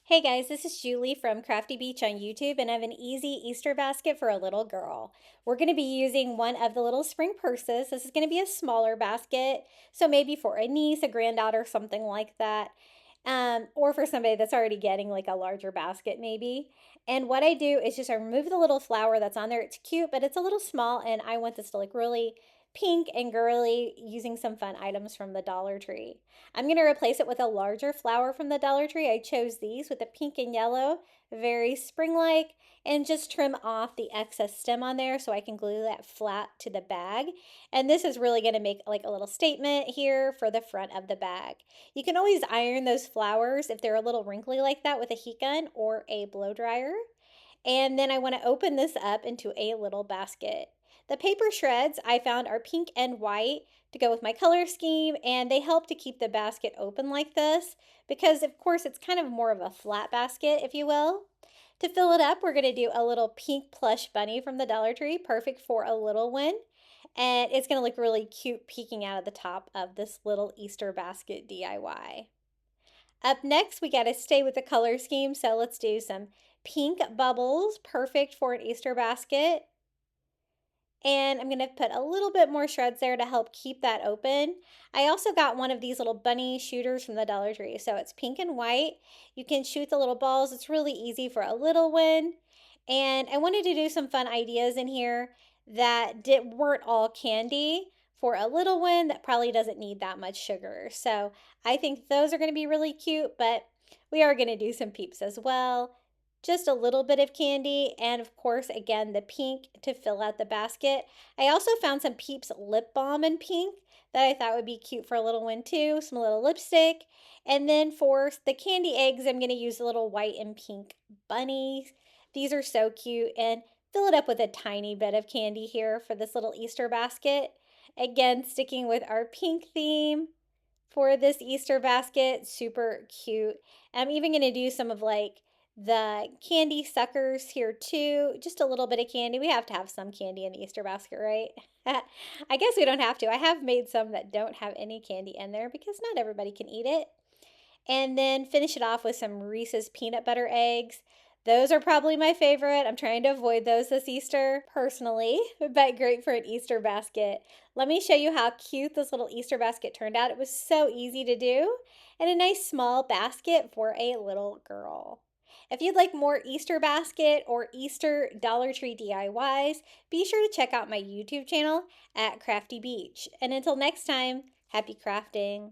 Hey guys, this is Julie from Crafty Beach on YouTube, and I have an easy Easter basket for a little girl. We're going to be using one of the little spring purses. This is going to be a smaller basket, so maybe for a niece, a granddaughter, something like that, or for somebody that's already getting like a larger basket, maybe. And what I do is just I remove the little flower that's on there. It's cute, but it's a little small, and I want this to look really pink and girly using some fun items from the Dollar Tree. I'm going to replace it with a larger flower from the Dollar Tree. I chose these with the pink and yellow, very spring-like, and just trim off the excess stem on there so I can glue that flat to the bag. And this is really going to make like a little statement here for the front of the bag. You can always iron those flowers if they're a little wrinkly like that with a heat gun or a blow dryer. And then I want to open this up into a little basket. The paper shreds I found are pink and white to go with my color scheme, and they help to keep the basket open like this because, of course, it's kind of more of a flat basket, if you will. To fill it up, we're going to do a little pink plush bunny from the Dollar Tree, perfect for a little one. And it's going to look really cute peeking out of the top of this little Easter basket DIY. Up next, we got to stay with the color scheme, so let's do some pink bubbles, perfect for an Easter basket. And I'm going to put a little bit more shreds there to help keep that open. I also got one of these little bunny shooters from the Dollar Tree. So it's pink and white. You can shoot the little balls. It's really easy for a little one. And I wanted to do some fun ideas in here that weren't all candy for a little one that probably doesn't need that much sugar. So I think those are going to be really cute, but we are going to do some peeps as well, just a little bit of candy, and of course, again, the pink to fill out the basket. I also found some Peeps lip balm in pink that I thought would be cute for a little one too, some little lipstick. And then for the candy eggs, I'm going to use a little white and pink bunnies. These are so cute, and fill it up with a tiny bit of candy here for this little Easter basket. Again, sticking with our pink theme for this Easter basket, super cute. I'm even going to do some of like the candy suckers here too. Just a little bit of candy. We have to have some candy in the Easter basket, right? I guess we don't have to. I have made some that don't have any candy in there because not everybody can eat it. And then finish it off with some Reese's peanut butter eggs. Those are probably my favorite. I'm trying to avoid those this Easter personally, but great for an Easter basket. Let me show you how cute this little Easter basket turned out. It was so easy to do and a nice small basket for a little girl. If you'd like more Easter basket or Easter Dollar Tree DIYs, be sure to check out my YouTube channel at Crafty Beach. And until next time, happy crafting.